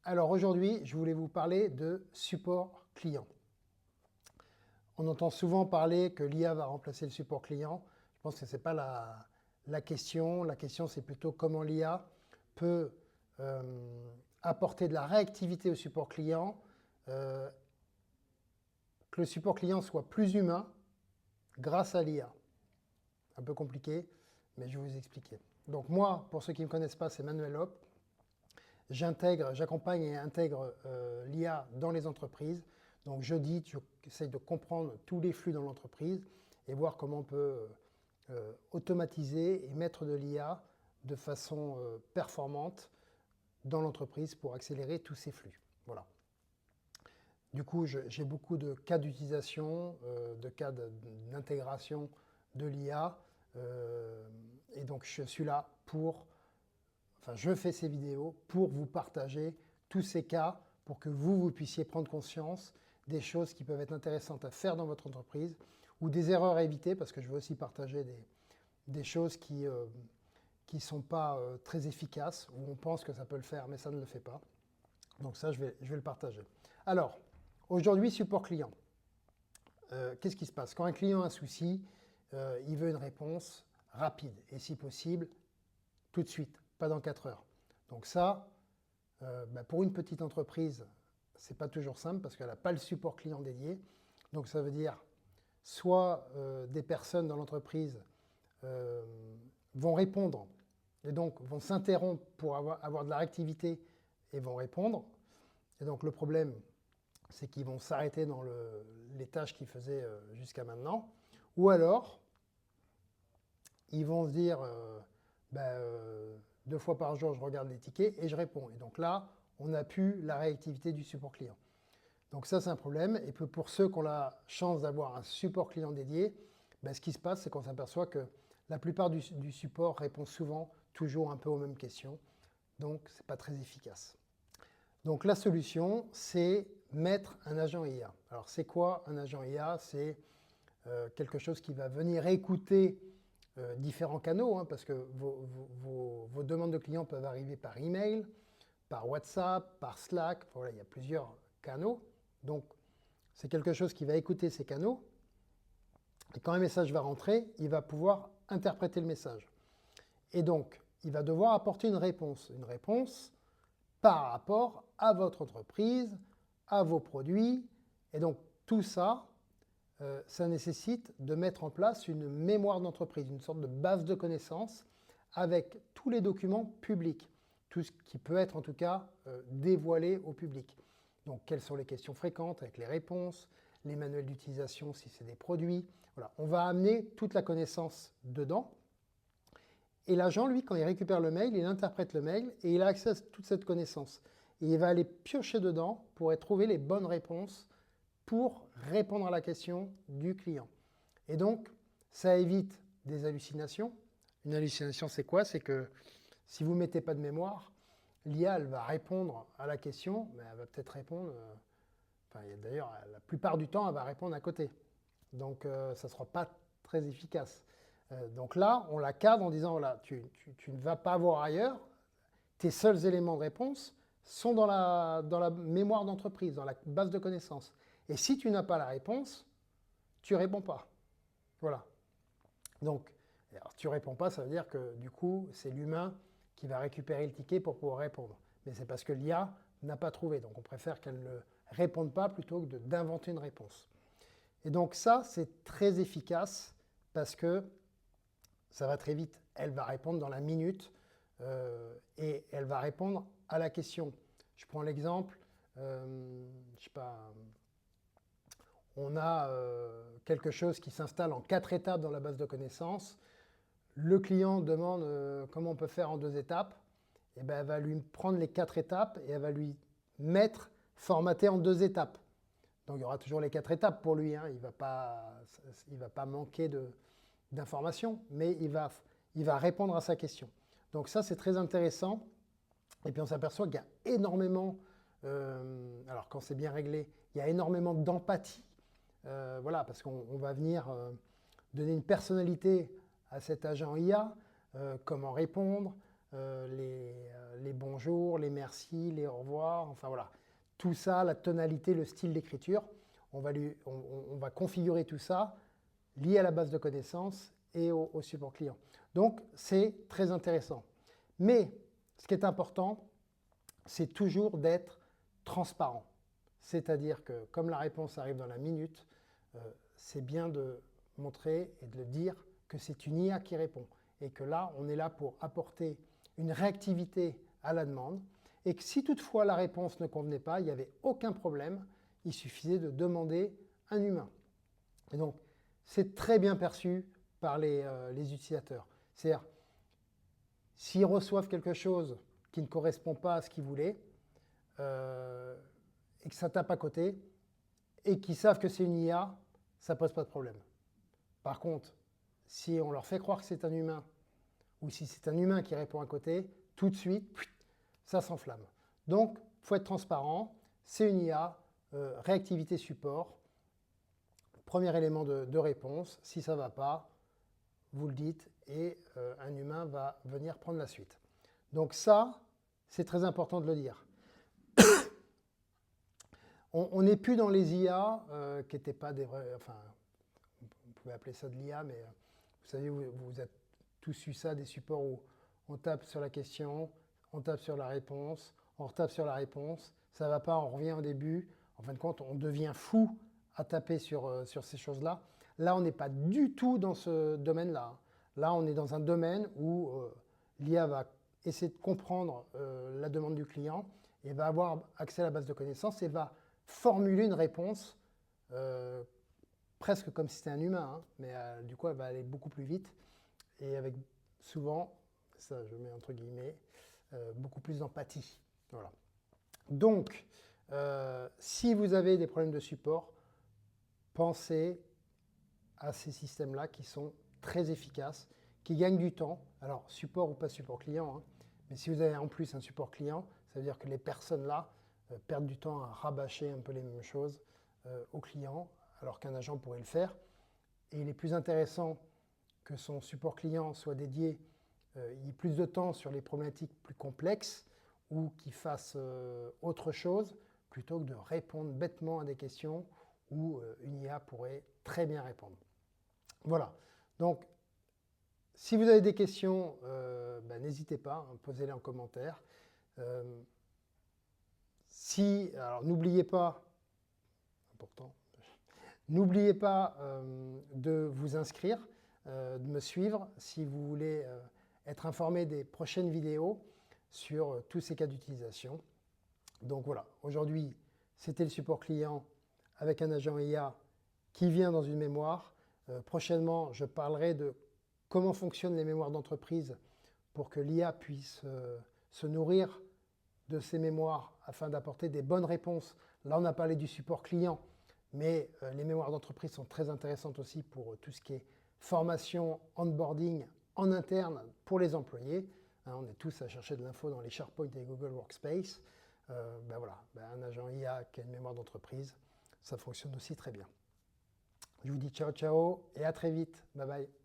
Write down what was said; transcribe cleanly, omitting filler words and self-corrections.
Alors aujourd'hui, je voulais vous parler de support client. On entend souvent parler que l'IA va remplacer le support client. Je pense que ce n'est pas la question. La question, c'est plutôt comment l'IA peut apporter de la réactivité au support client, euh, que le support client soit plus humain grâce à l'IA. Un peu compliqué, mais je vais vous expliquer. Donc moi, pour ceux qui ne me connaissent pas, c'est Manuel Hop. J'accompagne et intègre l'IA dans les entreprises. Donc j'audite, j'essaye de comprendre tous les flux dans l'entreprise et voir comment on peut automatiser et mettre de l'IA de façon performante dans l'entreprise pour accélérer tous ces flux. Voilà. Du coup, j'ai beaucoup de cas d'utilisation, de cas d'intégration de l'IA. Et donc je suis là pour je fais ces vidéos pour vous partager tous ces cas pour que vous puissiez prendre conscience des choses qui peuvent être intéressantes à faire dans votre entreprise ou des erreurs à éviter parce que je veux aussi partager des choses qui ne sont pas très efficaces où on pense que ça peut le faire mais ça ne le fait pas. Donc ça, je vais le partager. Alors, aujourd'hui, support client. Qu'est-ce qui se passe? Quand un client a un souci, il veut une réponse rapide et si possible, tout de suite, pas dans 4 heures. Donc ça, pour une petite entreprise, c'est pas toujours simple parce qu'elle n'a pas le support client dédié. Donc ça veut dire soit des personnes dans l'entreprise vont répondre et donc vont s'interrompre pour avoir de la réactivité et vont répondre. Et donc le problème, c'est qu'ils vont s'arrêter dans les tâches qu'ils faisaient jusqu'à maintenant. Ou alors, ils vont se dire 2 fois par jour, je regarde les tickets et je réponds. Et donc là, on n'a plus la réactivité du support client. Donc ça, c'est un problème. Et puis pour ceux qui ont la chance d'avoir un support client dédié, ce qui se passe, c'est qu'on s'aperçoit que la plupart du support répond souvent, toujours un peu aux mêmes questions. Donc, ce n'est pas très efficace. Donc la solution, c'est mettre un agent IA. Alors c'est quoi un agent IA? C'est quelque chose qui va venir écouter différents canaux, hein, parce que vos demandes de clients peuvent arriver par email, par WhatsApp, par Slack. Voilà, il y a plusieurs canaux. Donc c'est quelque chose qui va écouter ces canaux. Et quand un message va rentrer, il va pouvoir interpréter le message. Et donc, il va devoir apporter une réponse. Une réponse par rapport à votre entreprise, à vos produits. Et donc, tout ça, ça nécessite de mettre en place une mémoire d'entreprise, une sorte de base de connaissances avec tous les documents publics, tout ce qui peut être en tout cas dévoilé au public. Donc, quelles sont les questions fréquentes avec les réponses, les manuels d'utilisation si c'est des produits. Voilà, on va amener toute la connaissance dedans. Et l'agent, lui, quand il récupère le mail, il interprète le mail et il a accès à toute cette connaissance. Et il va aller piocher dedans pour trouver les bonnes réponses pour répondre à la question du client. Et donc, ça évite des hallucinations. Une hallucination, c'est quoi? C'est que si vous ne mettez pas de mémoire, l'IA, elle va répondre à la question, mais elle va peut-être répondre, d'ailleurs, la plupart du temps, elle va répondre à côté. Donc, ça ne sera pas très efficace. Donc là, on la cadre en disant, voilà, tu ne vas pas voir ailleurs, tes seuls éléments de réponse sont dans la mémoire d'entreprise, dans la base de connaissances. Et si tu n'as pas la réponse, tu ne réponds pas. Voilà. Donc, alors, tu ne réponds pas, ça veut dire que du coup, c'est l'humain qui va récupérer le ticket pour pouvoir répondre. Mais c'est parce que l'IA n'a pas trouvé. Donc, on préfère qu'elle ne réponde pas plutôt que d'inventer une réponse. Et donc ça, c'est très efficace parce que ça va très vite. Elle va répondre dans la minute et elle va répondre à la question. Je prends l'exemple, je sais pas, on a quelque chose qui s'installe en 4 étapes dans la base de connaissances. Le client demande comment on peut faire en 2 étapes. Et ben, elle va lui prendre les 4 étapes et elle va lui mettre formaté en 2 étapes. Donc il y aura toujours les 4 étapes pour lui. Hein. Il ne va pas manquer d'informations, mais il va répondre à sa question. Donc ça, c'est très intéressant. Et puis on s'aperçoit qu'il y a énormément, alors quand c'est bien réglé, il y a énormément d'empathie. Voilà, parce qu'on va venir donner une personnalité à cet agent IA, comment répondre, les bonjours, les merci, les au revoir, enfin voilà. Tout ça, la tonalité, le style d'écriture, on va configurer tout ça lié à la base de connaissances et au support client. Donc, c'est très intéressant. Mais ce qui est important, c'est toujours d'être transparent. C'est-à-dire que comme la réponse arrive dans la minute, c'est bien de montrer et de le dire que c'est une IA qui répond. Et que là, on est là pour apporter une réactivité à la demande. Et que si toutefois la réponse ne convenait pas, il n'y avait aucun problème. Il suffisait de demander un humain. Et donc, c'est très bien perçu par les utilisateurs. C'est-à-dire, s'ils reçoivent quelque chose qui ne correspond pas à ce qu'ils voulaient, et que ça tape à côté, et qu'ils savent que c'est une IA, ça ne pose pas de problème. Par contre, si on leur fait croire que c'est un humain, ou si c'est un humain qui répond à côté, tout de suite, ça s'enflamme. Donc, il faut être transparent, c'est une IA, réactivité support, premier élément de réponse, si ça ne va pas, vous le dites, et un humain va venir prendre la suite. Donc ça, c'est très important de le dire. On n'est plus dans les IA qui n'étaient pas des vrais... Enfin, on pouvait appeler ça de l'IA, mais vous savez, vous avez tous eu ça, des supports où on tape sur la question, on tape sur la réponse, on retape sur la réponse, ça ne va pas, on revient au début. En fin de compte, on devient fou à taper sur ces choses-là. Là, on n'est pas du tout dans ce domaine-là. Là, on est dans un domaine où l'IA va essayer de comprendre la demande du client et va avoir accès à la base de connaissances et va formuler une réponse presque comme si c'était un humain, hein, mais du coup, elle va aller beaucoup plus vite et avec souvent, ça je mets entre guillemets, beaucoup plus d'empathie. Voilà. Donc, si vous avez des problèmes de support, pensez à ces systèmes-là qui sont très efficaces, qui gagnent du temps. Alors, support ou pas support client, hein, mais si vous avez en plus un support client, ça veut dire que les personnes là perdent du temps à rabâcher un peu les mêmes choses au client, alors qu'un agent pourrait le faire. Et il est plus intéressant que son support client soit dédié, il y ait plus de temps sur les problématiques plus complexes ou qu'il fasse autre chose, plutôt que de répondre bêtement à des questions où une IA pourrait très bien répondre. Voilà. Donc, si vous avez des questions, n'hésitez pas, hein, posez-les en commentaire. Alors n'oubliez pas, important, n'oubliez pas de vous inscrire, de me suivre si vous voulez être informé des prochaines vidéos sur tous ces cas d'utilisation. Donc voilà, aujourd'hui, c'était le support client avec un agent IA qui vient dans une mémoire. Prochainement, je parlerai de comment fonctionnent les mémoires d'entreprise pour que l'IA puisse se nourrir de ces mémoires afin d'apporter des bonnes réponses. Là, on a parlé du support client, mais les mémoires d'entreprise sont très intéressantes aussi pour tout ce qui est formation, onboarding en interne pour les employés. Hein, on est tous à chercher de l'info dans les SharePoint et Google Workspace. Un agent IA qui a une mémoire d'entreprise, ça fonctionne aussi très bien. Je vous dis ciao, ciao et à très vite. Bye bye.